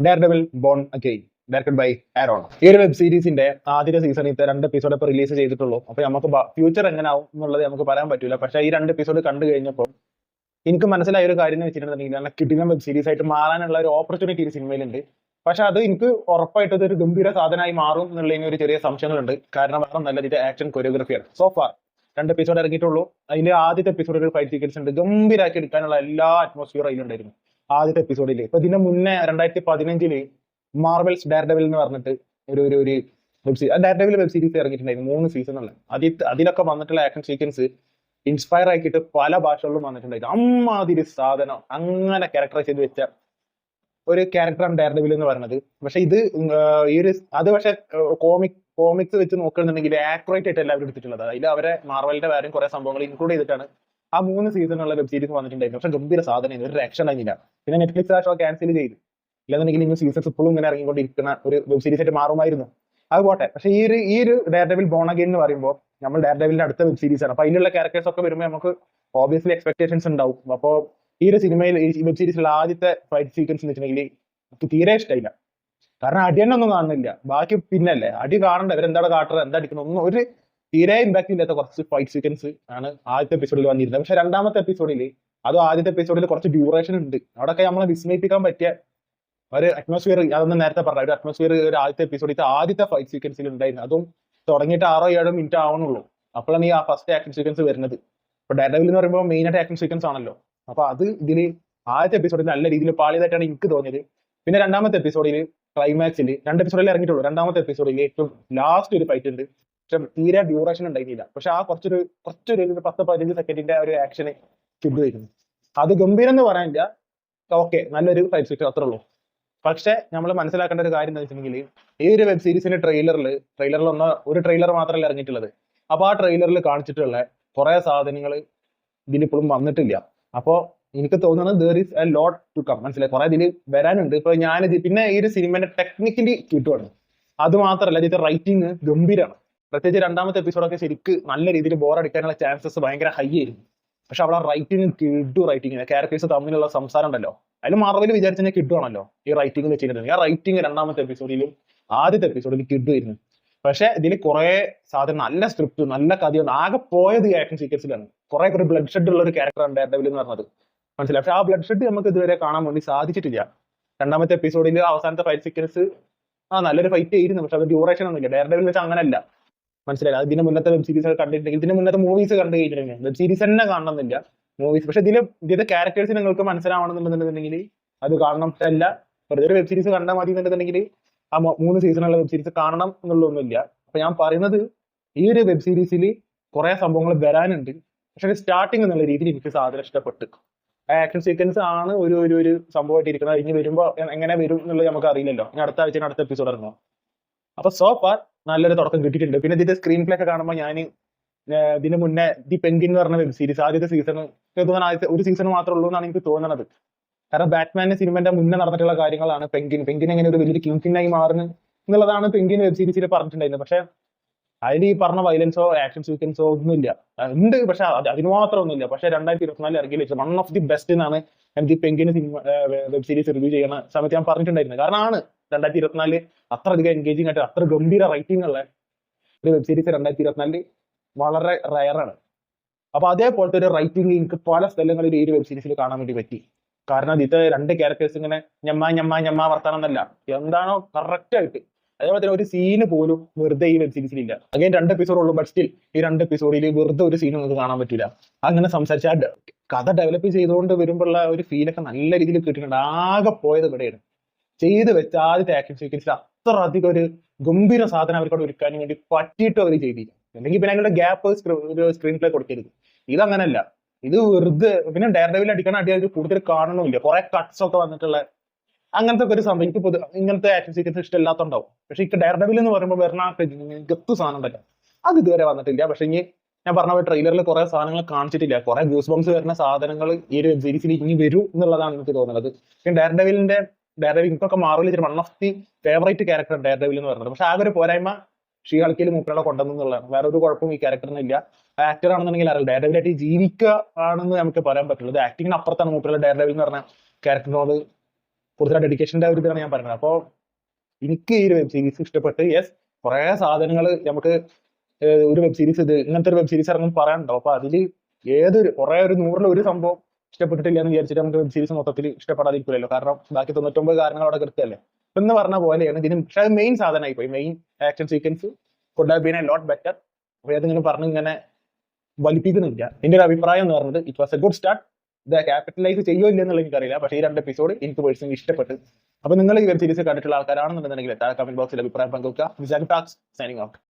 Dare devil born again directed by Aaron. ഈ ഒരു web സീരീസിന്റെ ആദ്യത്തെ സീസണിൽ 2 എപ്പിസോഡ് ഇപ്പോൾ റിലീസ് ചെയ്തിട്ടുള്ളൂ. അപ്പൊ നമുക്ക് ഫ്യൂച്ചർ എങ്ങനെ ആവും എന്നുള്ളത് നമുക്ക് പറയാൻ പറ്റില്ല. പക്ഷേ ഈ 2 എപ്പിസോഡ് കണ്ടു കഴിഞ്ഞപ്പോൾ എനിക്ക് മനസ്സിലായ ഒരു കാര്യം എന്ന് വെച്ചിട്ടുണ്ടെങ്കിൽ നല്ല കിടിലൻ വെബ് സീരീസ് ആയിട്ട് മാറാനുള്ള ഒരു ഓപ്പർച്യൂണിറ്റി ഈ സിനിമയിലുണ്ട്. പക്ഷെ അത് എനിക്ക് ഉറപ്പായിട്ട് ഒരു ഗംഭീര സാധനമായി മാറും എന്നുള്ളതിന് ഒരു ചെറിയ സംശയങ്ങളുണ്ട്. കാരണം വേറെ നല്ല ഇതിന്റെ ആക്ഷൻ കൊറിയോഗ്രഫിയാണ്. സോ ഫാർ 2 എപ്പിസോഡ് ഇറങ്ങിയിട്ടുള്ളൂ. അതിന്റെ ആദ്യത്തെ എപ്പിസോഡിൽ ഒരു ഫൈറ്റ് സീക്വൻസ് ഉണ്ട്. ഗംഭീരമാക്കി എടുക്കാനുള്ള എല്ലാ അറ്റ്മോസ്ഫിയർ അതിലുണ്ടായിരുന്നു ആദ്യത്തെ എപ്പിസോഡിൽ. ഇപ്പൊ ഇതിന്റെ മുന്നേ 2015 മാർവൽസ് ഡെയർ ഡെവിൽ എന്ന് പറഞ്ഞിട്ട് ഒരു ഒരു ഒരു web series Daredevil web series ഇറങ്ങിയിട്ടുണ്ടായിരുന്നു 3 സീസണുള്ള. അതിലൊക്കെ വന്നിട്ടുള്ള ആക്ഷൻ സീക്വൻസ് ഇൻസ്പയർ ആക്കിയിട്ട് പല ഭാഷകളിലും വന്നിട്ടുണ്ടായിരുന്നു. അമ്മാതിരി സാധനം അങ്ങനെ ക്യാരക്ടറൈസ് ചെയ്ത് വെച്ച ഒരു ക്യാരക്ടറാണ് ഡെയർ ഡെവിൽ എന്ന് പറയുന്നത്. പക്ഷെ ഇത് ഈ ഒരു അത് പക്ഷെ കോമിക്സ് വെച്ച് നോക്കുകയാണെന്നുണ്ടെങ്കിൽ ആക്യുറേറ്റ് ആയിട്ട് എല്ലാവരും എടുത്തിട്ടുള്ളത്. അതിൽ അവരെ മാർവലിന്റെ വേറെയും കുറെ സംഭവങ്ങൾ ഇൻക്ലൂഡ് ചെയ്തിട്ടാണ് ആ 3 സീസണുള്ള വെബ് സീരീസ് വന്നിട്ടുണ്ടായിരുന്നു. പക്ഷെ ഗംഭീര സാധനം ഒരു ആക്ഷൻ ആയിരുന്നില്ല. പിന്നെ നെറ്റ്ഫ്ലിക്സ് ആ ഷോ ക്യാൻസൽ ചെയ്തു. ഇല്ലെന്നുണ്ടെങ്കിൽ ഇനി സീസൺസ് ഇപ്പോഴും ഇങ്ങനെ ഇറങ്ങിക്കൊണ്ടിരിക്കുന്ന ഒരു വെബ് സീരീസ് ആയിട്ട് മാറുമായിരുന്നു. അത് പോട്ടെ. പക്ഷെ ഈ ഒരു ഡെയർ ഡെവിൽ ബോൺ അഗെയിൻ എന്ന് പറയുമ്പോൾ നമ്മൾ ഡെയർ ഡെവിലിന്റെ അടുത്ത വെബ് സീരീസ് ആണ്. അപ്പൊ അതിലുള്ള ക്യാരക്ടേഴ്സ് ഒക്കെ വരുമ്പോൾ നമുക്ക് ഓബിയസ്ലി എക്സ്പെക്ടേഷൻസ് ഉണ്ടാവും. അപ്പോൾ ഈ ഒരു സിനിമയിൽ ഈ വെബ് സീരീസിലുള്ള ആദ്യത്തെ ഫൈറ്റ് സീക്വൻസ് എന്ന് വെച്ചിട്ടുണ്ടെങ്കിൽ എനിക്ക് തീരെ ഇഷ്ടമില്ല. കാരണം അടിയൊന്നും കാണുന്നില്ല. ബാക്കി പിന്നല്ലേ അടി കാണണ്ട, ഇവരെന്താണ് കാട്ടുന്നത്, എന്താ അടിക്കണം, ഒന്നും ഒരു തീരെ ഇമ്പാക്ട് ഇല്ലാത്ത കുറച്ച് ഫൈറ്റ് സീക്വൻസ് ആണ് ആദ്യത്തെ എപ്പിസോഡിൽ വന്നിരുന്നത്. പക്ഷെ രണ്ടാമത്തെ എപ്പിസോഡിൽ അതും ആദ്യത്തെ എപ്പിസോഡിൽ കുറച്ച് ഡ്യൂറേഷൻ ഉണ്ട്. അവിടെയൊക്കെ നമ്മളെ വിസ്മയിപ്പിക്കാൻ പറ്റിയ ഒരു അറ്റ്മോസ്ഫിയർ, അതൊന്നും നേരത്തെ പറഞ്ഞ ഒരു അറ്റ്മോസ്ഫിയർ ഒരു ആദ്യത്തെ ഫൈറ്റ് സീക്വൻസിൽ ഉണ്ടായിരുന്നു. അതും തുടങ്ങിയിട്ട് 6-7 മിനിറ്റ് ആവണുള്ളൂ. അപ്പോഴാണ് ഈ ആ ഫസ്റ്റ് ആക്ഷൻ സീക്വൻസ് വരുന്നത്. ഇപ്പൊ ഡെയർ ഡെവിൽ എന്ന് പറയുമ്പോൾ മെയിൻ ആയിട്ട് ആക്ഷൻ സീക്വൻസ് ആണല്ലോ. അപ്പൊ അത് ഇതിൽ ആദ്യത്തെ എപ്പിസോഡിൽ നല്ല രീതിയിൽ പാളിയതായിട്ടാണ് എനിക്ക് തോന്നിയത്. പിന്നെ രണ്ടാമത്തെ എപ്പിസോഡിൽ ക്ലൈമാക്സിൽ 2 എപ്പിസോഡിൽ ഇറങ്ങിയിട്ടുള്ളൂ. രണ്ടാമത്തെ എപ്പിസോഡിൽ ഏറ്റവും ലാസ്റ്റ് ഒരു ഫൈറ്റ് ഉണ്ട്. പക്ഷെ തീരെ ഡ്യൂറേഷൻ ഉണ്ടായിരുന്നില്ല. പക്ഷെ ആ കുറച്ചൊരു 10-15 സെക്കൻഡിന്റെ ഒരു ആക്ഷന് കിട്ടുമായിരുന്നു. അത് ഗംഭീരം എന്ന് പറയാനില്ല. ഓക്കെ, നല്ലൊരു ഫൈറ്റ് സീക്വൻസ് അത്രേ ഉള്ളൂ. പക്ഷെ നമ്മൾ മനസ്സിലാക്കേണ്ട ഒരു കാര്യം എന്താ വെച്ചിട്ടുണ്ടെങ്കിൽ ഈ ഒരു വെബ് സീരീസിന്റെ ട്രെയിലറിൽ ഒരു ട്രെയിലർ മാത്രമല്ല ഇറങ്ങിയിട്ടുള്ളത്. അപ്പൊ ആ ട്രെയിലറിൽ കാണിച്ചിട്ടുള്ള കുറെ സാധനങ്ങൾ ഇതിലിപ്പോഴും വന്നിട്ടില്ല. അപ്പോ എനിക്ക് തോന്നുന്നത് there is a lot to come. മനസ്സിലായി, കുറെ ഇതിൽ വരാനുണ്ട്. ഇപ്പൊ ഞാനിത് പിന്നെ ഈ ഒരു സിനിമയുടെ ടെക്നിക്കലി കിട്ടുവാണ്. അത് മാത്രമല്ല ഇതിന്റെ റൈറ്റിംഗ് ഗംഭീരമാണ്. പ്രത്യേകിച്ച് രണ്ടാമത്തെ എപ്പിസോഡൊക്കെ ശരിക്ക് നല്ല രീതിയിൽ ബോറടിക്കാനുള്ള ചാൻസസ് ഭയങ്കര ഹൈ ആയിരുന്നു. പക്ഷെ അവിടെ റൈറ്റിംഗ് റൈറ്റിംഗ് ക്യാരക്ടേഴ്സ് തമ്മിലുള്ള സംസാരം ഉണ്ടല്ലോ, അതിൽ മാർവൽ വിചാരിച്ചാൽ കിട്ടുവാണല്ലോ ഈ റൈറ്റിംഗ് വെച്ചിട്ടുണ്ടെങ്കിൽ. ആ റൈറ്റിംഗ് രണ്ടാമത്തെ എപ്പിസോഡിലും ആദ്യത്തെ എപ്പിസോഡിലും കിട്ടുമായിരുന്നു. പക്ഷെ ഇതിൽ കുറെ സാധനം, നല്ല സ്ക്രിപ്റ്റ്, നല്ല കഥയാണ്. ആകെ പോയത് ഈ ആക്ഷൻ സീക്വൻസിലാണ്. കുറെ ബ്ലഡ് ഷെഡ് ഉള്ള ഒരു ക്യാരക്ടറാണ് ഡെയർ ഡെവിൽ എന്ന് പറഞ്ഞത്. മനസ്സിലായി. പക്ഷെ ആ ബ്ലഡ് ഷെഡ് നമുക്ക് ഇതുവരെ കാണാൻ വേണ്ടി സാധിച്ചിട്ടില്ല. രണ്ടാമത്തെ എപ്പിസോഡിൽ അവസാനത്തെ ഫൈറ്റ് സീക്വൻസ് നല്ലൊരു ഫൈറ്റ് ആയിരുന്നു. പക്ഷെ അത് ഡ്യൂറേഷൻ ഒന്നുമില്ല. ഡെയർ ഡെവിൽ വെച്ചാൽ അങ്ങനല്ല. മനസ്സിലായി. അതിന് മുന്നത്തെ വെബ് സീരീസ് കണ്ടിട്ടുണ്ടെങ്കിൽ, ഇതിന് മുന്നത്തെ മൂവീസ് കണ്ടു കഴിഞ്ഞിട്ടുണ്ടെങ്കിൽ വെബ് സീരീസ് തന്നെ കാണണമെന്നില്ല, മൂവീസ്. പക്ഷെ ഇതിന്റെ ക്യാരക്ടേഴ്സ് നിങ്ങൾക്ക് മനസ്സിലാവണമെന്നുണ്ടെന്നുണ്ടെങ്കിൽ അത് കാണണം. അല്ല വെറുതെ ഒരു വെബ് സീരീസ് കണ്ടാൽ മതി എന്നുണ്ടെന്നുണ്ടെങ്കിൽ ആ 3 സീസണുള്ള വെബ് സീരീസ് കാണണം എന്നുള്ളതൊന്നുമില്ല. അപ്പൊ ഞാൻ പറയുന്നത് ഈ ഒരു വെബ് സീരീസിൽ കുറെ സംഭവങ്ങൾ വരാനുണ്ട്. പക്ഷെ സ്റ്റാർട്ടിങ് എന്നുള്ള രീതിയിൽ എനിക്ക് സാധനം ഇഷ്ടപ്പെട്ടു. ആക്ഷൻ സീക്വൻസ് ആണ് ഒരു ഒരു ഒരു സംഭവമായിട്ട് ഇരിക്കുന്നത്. ഇനി വരുമ്പോൾ എങ്ങനെ വരും എന്നുള്ളത് നമുക്ക് അറിയില്ലല്ലോ. ഇനി അടുത്ത ആഴ്ച അടുത്ത എപ്പിസോഡ് ഇറങ്ങും. അപ്പൊ സോ ഫാർ നല്ലൊരു തുടക്കം കിട്ടിയിട്ടുണ്ട്. പിന്നെ ഇതിന്റെ സ്ക്രീൻ പ്ലേ ഒക്കെ കാണുമ്പോൾ ഞാൻ ഇതിന് മുന്നേ ദി പെൻഗിൻ എന്ന് പറഞ്ഞ വെബ് സീരീസ് ആദ്യത്തെ ഒരു സീസൺ മാത്രമേ ഉള്ളൂ എന്നാണ് എനിക്ക് തോന്നുന്നത്. കാരണം ബാറ്റ്മാന്റെ സിനിമന്റെ മുന്നേ നടന്നിട്ടുള്ള കാര്യങ്ങളാണ് പെൻഗിൻ എങ്ങനെ ഒരു വലിയൊരു കിങ്പിന്നായി മാറുന്നു എന്നുള്ളതാണ് പെൻഗിൻ വെബ് സീരീസിൽ പറഞ്ഞിട്ടുണ്ടായിരുന്നത്. പക്ഷെ അതിൽ ഈ പറഞ്ഞ വയലൻസോ ആക്ഷൻ സീക്വൻസോ ഒന്നുമില്ല. ഉണ്ട്, പക്ഷെ അതിന് മാത്രം ഒന്നുമില്ല. പക്ഷെ 2024 ഇറങ്ങിയ വൺ ഓഫ് ദി ബെസ്റ്റ് എന്നാണ് എനിക്ക് പെൻഗിന് സിനിമ വെബ് സീരീസ് റിവ്യൂ ചെയ്യുന്ന സമയത്ത് ഞാൻ പറഞ്ഞിട്ടുണ്ടായിരുന്നത്. കാരണം 2024 അത്രയധികം എൻഗേജിങ് ആയിട്ട് അത്ര ഗംഭീര റൈറ്റിംഗ് ഉള്ള ഒരു വെബ് സീരീസ് 2024 വളരെ റയറാണ്. അപ്പൊ അതേപോലത്തെ ഒരു റൈറ്റിംഗ് എനിക്ക് പല സ്ഥലങ്ങളിൽ ഈ ഒരു വെബ് സീരീസിൽ കാണാൻ വേണ്ടി പറ്റി. കാരണം ഇത് 2 ക്യാരക്ടേഴ്സ് ഇങ്ങനെ ഞമ്മ വർത്താനം എന്നല്ല, എന്താണോ കറക്റ്റ് ആയിട്ട്. അതേപോലെ തന്നെ ഒരു സീന് പോലും വെറുതെ ഈ വെബ് സീരീസിൽ ഇല്ല. അങ്ങനെ 2 എപ്പിസോഡ് ഉള്ളൂ. ബട്ട് സ്റ്റിൽ ഈ 2 എപ്പിസോഡിൽ വെറുതെ ഒരു സീനും നമുക്ക് കാണാൻ പറ്റില്ല. അങ്ങനെ സംസാരിച്ച കഥ ഡെവലപ്പ് ചെയ്തുകൊണ്ട് വരുമ്പോഴുള്ള ഒരു ഫീലൊക്കെ നല്ല രീതിയിൽ കിട്ടിയിട്ടുണ്ട്. ആകെ പോയത് ഇവിടെയാണ്. ചെയ്ത് വെച്ച ആദ്യത്തെ ആക്ഷൻ സീക്വൻസിൽ അത്ര അധികം ഒരു ഗംഭീര സാധനം അവർക്കോട് ഒരുക്കാൻ വേണ്ടി പറ്റിയിട്ട് അവർ ചെയ്തില്ല. അല്ലെങ്കിൽ പിന്നെ അതിനുള്ള ഗ്യാപ്പ് സ്ക്രീൻ പ്ലേ കൊടുക്കരുത്. ഇതങ്ങനല്ല. ഇത് വെറുതെ പിന്നെ ഡെയർ ഡെവിൽ അടിക്കാൻ അടിയാൽ കൂടുതൽ കാണണമില്ല. കുറെ കട്ട്സ് ഒക്കെ വന്നിട്ടുള്ള അങ്ങനത്തെ ഒരു സംഭവം. എനിക്ക് ഇങ്ങനത്തെ ആക്ഷൻ സീക്വൻസ് ഇഷ്ടമില്ലാത്തണ്ടാവും. പക്ഷെ ഈ ഡെയർ ഡെവിൽ എന്ന് പറയുമ്പോൾ വരുന്ന ഗത്ത് സാധനം ഉണ്ടല്ലോ, അത് ഇതുവരെ വന്നിട്ടില്ല. പക്ഷെ ഇനി ഞാൻ പറഞ്ഞ പോലെ ട്രെയിലറിൽ കുറെ സാധനങ്ങൾ കാണിച്ചിട്ടില്ല. കുറെ ഗൂസ് ബംസ് വരുന്ന സാധനങ്ങൾ ഈ ഒരു വെബ് സീരീസിൽ ഇനി വരും എന്നുള്ളതാണ് എനിക്ക് തോന്നുന്നത്. പിന്നെ ഡെയർ ഡെവിൽ എനിക്കൊക്കെ Marvel one of the favourite character dare devil എന്ന് പറയുന്നത്. പക്ഷെ ആകെ ഒരു പോരായ്മ ഷീഹൾക്കിൽ മൂപ്പരുടെ കൊണ്ടുവന്നുള്ളതാണ്. വേറെ ഒരു കുഴപ്പവും ഈ ക്യാരക്ടറിന് ഇല്ല. ആക്ടർ ആണെന്നുണ്ടെങ്കിൽ അറിയില്ല, ഡെയർ ഡെവിലായിട്ട് ജീവിക്കുക ആണെന്ന് നമുക്ക് പറയാൻ പറ്റുള്ളൂ. ആക്ടിങ്ങിന് അപ്പുറത്താണ് മൂപ്പരുടെ ഡെയർ ഡെവിൽ എന്ന് പറഞ്ഞ ക്യാരക്ടറിനോട് കൂടുതൽ ഡെഡിക്കേഷന്റെ ഒരു ഇതാണ് ഞാൻ പറയുന്നത്. അപ്പോൾ എനിക്ക് ഈ ഒരു വെബ് സീരീസ് ഇഷ്ടപ്പെട്ട്. യെസ്, കുറെ സാധനങ്ങൾ നമുക്ക് ഒരു വെബ് സീരീസ് ഇങ്ങനത്തെ ഒരു വെബ് സീരീസ് ഇറങ്ങും പറയാനുണ്ടോ. അപ്പൊ അതിൽ കുറെ ഒരു 100-ൽ ഒരു സംഭവം ഇഷ്ടപ്പെട്ടിട്ടില്ല എന്ന് വിചാരിച്ചിട്ട് നമുക്ക് വെബ് സീരീസ് മൊത്തത്തിൽ ഇഷ്ടപ്പെടാതിരിക്കില്ലല്ലോ. കാരണം ബാക്കി 99 കാരണങ്ങൾ അവിടെ കിടക്കല്ലേ. എന്ന് പറഞ്ഞ പോലെയാണ് ഇതിന്. പക്ഷെ അത് മെയിൻ സാധനമായി പോയി. Main action sequence could have been a lot better. അപ്പൊ അതിങ്ങനെ പറഞ്ഞ് ഇങ്ങനെ വലിപ്പിക്കുന്നില്ല. എന്റെ ഒരു അഭിപ്രായം എന്ന് പറഞ്ഞത് it was A good start. ഇത് ക്യാപിറ്റലൈസ് ചെയ്യോ ഇല്ലെന്നുള്ള എനിക്കറിയില്ല. പക്ഷേ ഈ 2 എപ്പിസോഡ് എനിക്ക് പേഴ്സണലി ഇഷ്ടപ്പെട്ടു. അപ്പൊ നിങ്ങൾ ഈ വെബ് സീരീസ് കണ്ടിട്ടുള്ള ആൾക്കാരാണെന്നുണ്ടെങ്കിൽ താഴെ കമന്റ് ബോക്സിൽ അഭിപ്രായം പങ്കുവെക്കുക. Signing off.